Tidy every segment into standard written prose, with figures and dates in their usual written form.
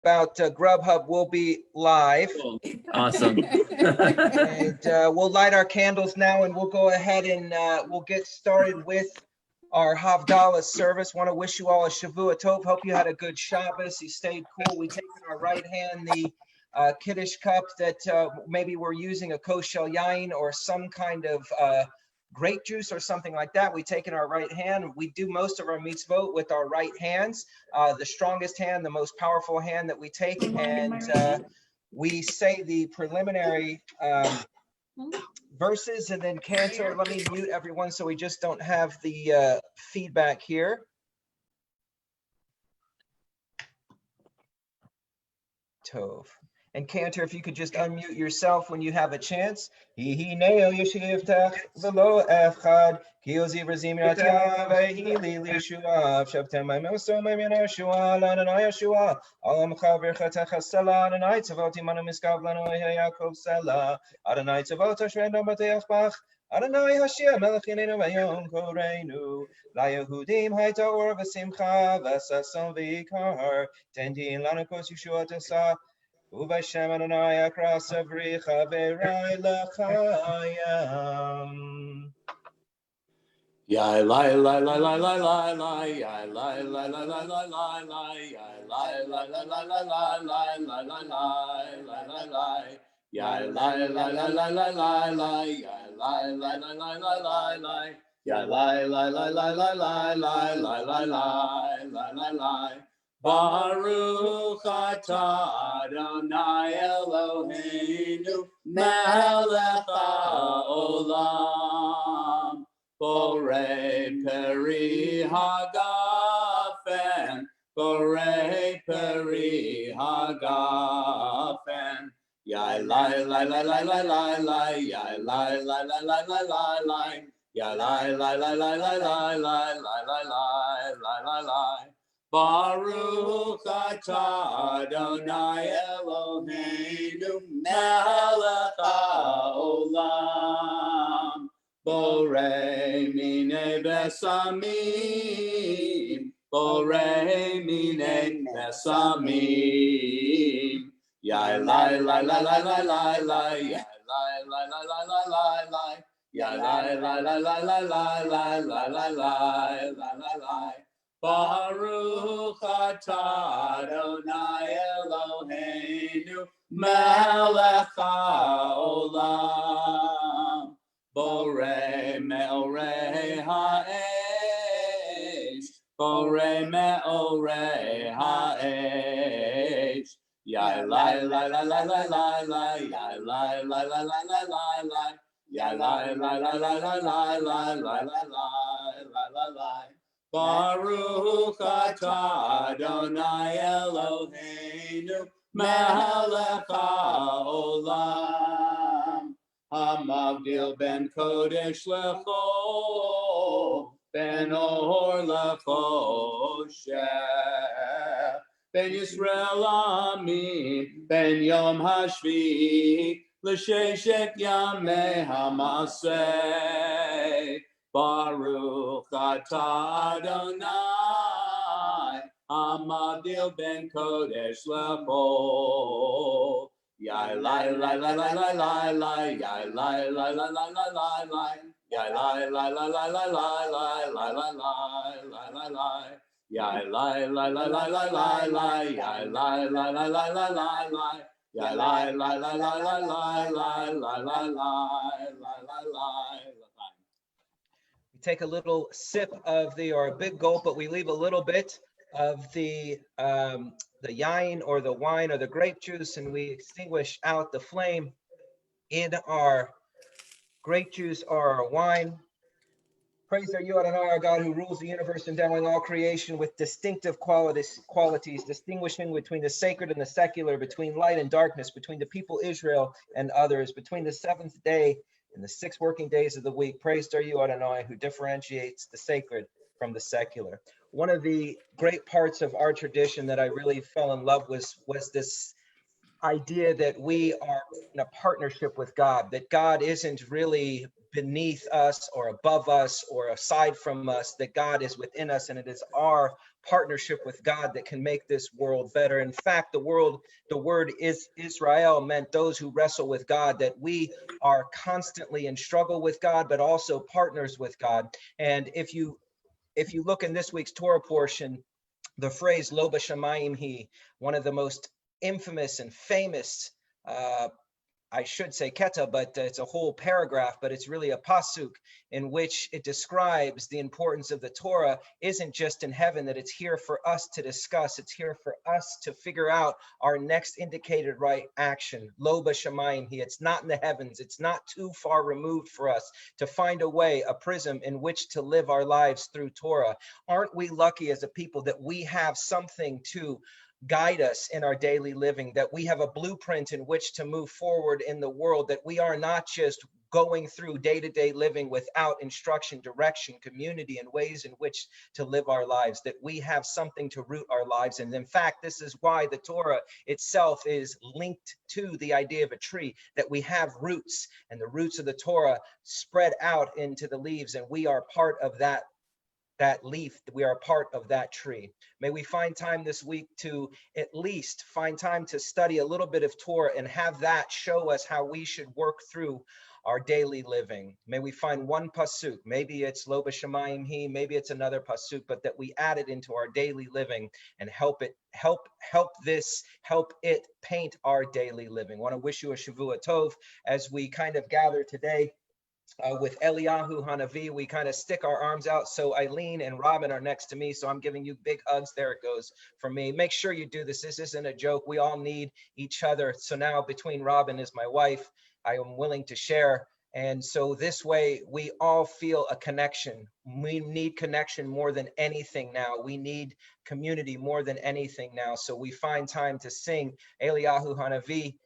about Grubhub, we'll be live. Cool. Awesome. And we'll light our candles now, and we'll go ahead and we'll get started with our Havdalah service. Want to wish you all a Shavua Tov. Hope you had a good Shabbos. You stayed cool. We take in our right hand the Kiddush cup that maybe we're using a kosher yain or some kind of grape juice or something like that. We take in our right hand. We do most of our mitzvot with our right hands, the strongest hand, the most powerful hand that we take, and we say the preliminary verses, and then Cantor, let me mute everyone so we just don't have the feedback here. Tov. And Cantor, if you could just unmute yourself when you have a chance. Adonai Hashem Melech Yinenu Vayom Korenu LaYehudim Hayta Or V'Simcha V'Sason V'Yikar Tendin Lanu Kos Yeshua Tesa Uvashem Adonai Akras Avricha V'Rai L'Chayam. Yai lai lai lai lai lai lai lai yai lai lai lai lai lai lai lai yai lai lai lai lai lai lai lai lai lai lai lai lai yai lai lai lai lai lai lai lai yai lai lai lai lai lai lai lai yai lai lai lai lai lai lai lai lai lai lai lai lai. Baruch atah Adonai Eloheinu melech haolam Borei peri hagafen, borei peri hagafen. Yai lai lai lai lai lai lai lai, yai lai lai lai lai lai lai lai, yai lai lai lai lai lai lai lai lai lai lai lai lai. Baruch atah Adonai Eloheinu melech haolam. Borei mine besamim, borei mine besamim. Yai lai lai lai lai lai lai lai, yai lai lai lai lai lai lai lai, yai lai lai lai lai lai lai lai lai lai lai lai. Baruch atah Adonai Eloheinu melech haolam. Borei me'orei ha'esh, borei me'orei ha'esh. Yai lai lai lai lai lai lai lai, yai lai lai lai lai lai lai lai, yai lai lai lai lai lai lai lai lai lai lai. Baruch atah Adonai Eloheinu melech haolam. Hamavdil ben Kodesh lecho, ben Or lechosheh, ben Yisrael Ami, ben Yom Hashvi, l'sheshet yamei hamaseh. Baruch atah Adonai, Hamavdil ben Kodesh lecho. Yai lai lai lai lai lai lai lai, yai lai lai lai lai lai lai lai, yai lai lai lai lai lai lai lai lai lai lai lai lai, yai lai lai lai lai lai lai lai, yai lai lai lai lai lai lai lai, yai lai lai lai lai lai lai lai lai lai lai. We take a little sip of or a big gulp, but we leave a little bit of the yain or the wine or the grape juice, and we extinguish out the flame in our grape juice or our wine. Praise are you, Adonai, our God, who rules the universe, endowing all creation with distinctive qualities, distinguishing between the sacred and the secular, between light and darkness, between the people Israel and others, between the seventh day and the 6 working days of the week. Praised are you, Adonai, who differentiates the sacred from the secular. One of the great parts of our tradition that I really fell in love with was this idea that we are in a partnership with God, that God isn't really beneath us or above us or aside from us, that God is within us, and it is our partnership with God that can make this world better. In fact, the word is Israel meant those who wrestle with God, that we are constantly in struggle with God, but also partners with God. And if you look in this week's Torah portion, the phrase Lo b'shamayim hi, one of the most infamous and famous, I should say keta, but it's a whole paragraph, but it's really a pasuk in which it describes the importance of the Torah isn't just in heaven, that it's here for us to discuss. It's here for us to figure out our next indicated right action. Lo b'shamayim hi. It's not in the heavens. It's not too far removed for us to find a way, a prism in which to live our lives through Torah. Aren't we lucky as a people that we have something to guide us in our daily living, that we have a blueprint in which to move forward in the world, that we are not just going through day-to-day living without instruction, direction, community, and ways in which to live our lives, that we have something to root our lives in. In fact, this is why the Torah itself is linked to the idea of a tree, that we have roots, and the roots of the Torah spread out into the leaves, and we are part of that leaf. We are part of that tree. May we find time this week to at least find time to study a little bit of Torah and have that show us how we should work through our daily living. May we find one pasuk, maybe it's Lo b'shamayim hi, maybe it's another pasuk, but that we add it into our daily living and help it paint our daily living. I want to wish you a Shavua Tov as we kind of gather today. With Eliyahu Hanavi, we kind of stick our arms out. So Eileen and Robin are next to me. So I'm giving you big hugs. There it goes from me. Make sure you do this. This isn't a joke. We all need each other. So now between Robin is my wife, I am willing to share. And so this way we all feel a connection. We need connection more than anything now. We need community more than anything now. So we find time to sing Eliyahu Hanavi,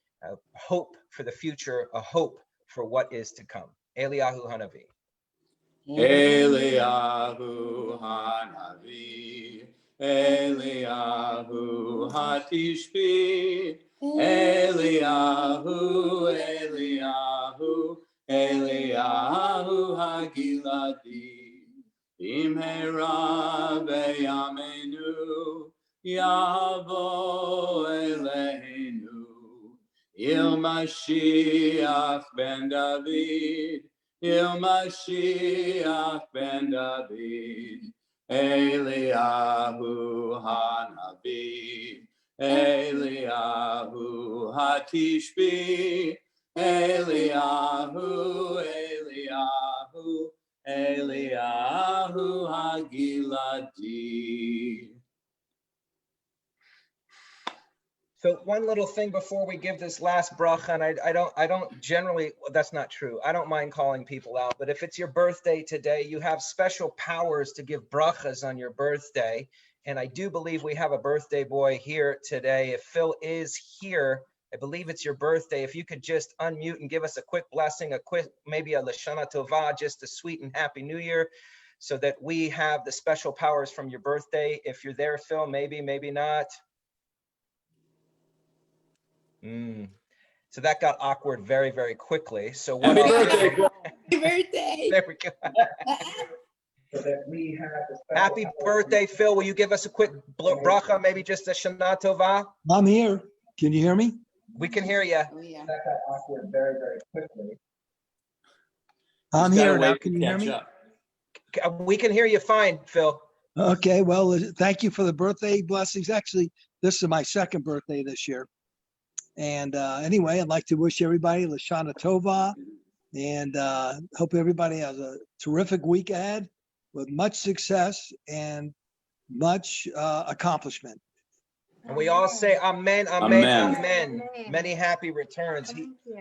hope for the future, a hope for what is to come. Eliyahu Hanavi. Eliyahu Hanavi, Eliyahu Hatishbi, Eliyahu, Eliyahu, Eliyahu Hagiladi, Imhera beyamenu, Yavo Eleinu, Il Mashiach ben David, Il Mashiach ben David, Eliyahu Hanavi, Eliyahu Hatishbi, Eliyahu, Eliyahu, Eliyahu Hagiladi. So one little thing before we give this last bracha, and I don't generally, well, that's not true. I don't mind calling people out, but if it's your birthday today, you have special powers to give brachas on your birthday. And I do believe we have a birthday boy here today. If Phil is here, I believe it's your birthday. If you could just unmute and give us a quick blessing, maybe a Lashana Tova, just a sweet and happy new year, so that we have the special powers from your birthday. If you're there, Phil, maybe not. So that got awkward very, very quickly. So what Happy birthday, Phil. Happy birthday. There we go. So that we have happy birthday, Phil. Will you give us a quick bracha, maybe just a Shana Tova? I'm here. Can you hear me? We can hear you. Oh, yeah. That got awkward very, very quickly. I'm Just gotta here now. wait Can to you hear catch me? up. We can hear you fine, Phil. Okay. Well, thank you for the birthday blessings. Actually, this is my second birthday this year. And anyway, I'd like to wish everybody Lashana Tova, and hope everybody has a terrific week ahead with much success and much accomplishment. And we all say amen, amen, amen. Many happy returns.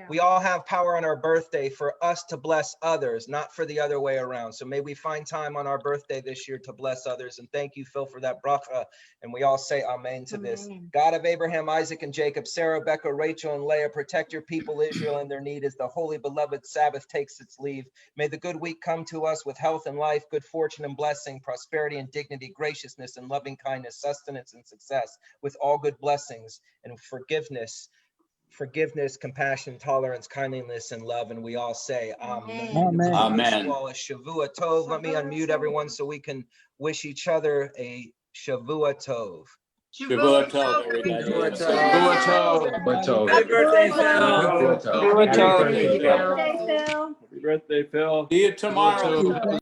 We all have power on our birthday for us to bless others, not for the other way around. So may we find time on our birthday this year to bless others. And thank you, Phil, for that bracha. And we all say amen to this. God of Abraham, Isaac, and Jacob, Sarah, Becca, Rachel, and Leah, protect your people Israel in their need as the holy beloved Sabbath takes its leave. May the good week come to us with health and life, good fortune and blessing, prosperity and dignity, graciousness and loving kindness, sustenance and success, with all good blessings and forgiveness, compassion, tolerance, kindliness, and love. And we all say amen. Amen. Amen. Wish you all a Shavua Tov. Let me unmute everyone so we can wish each other a Shavua Tov. Shavua Tov, everybody. Shavua Shavua Tov. Tov. Happy birthday, Phil. Happy Happy birthday, birthday, Phil. Phil. Happy birthday, Phil. Happy birthday, Phil. See you tomorrow.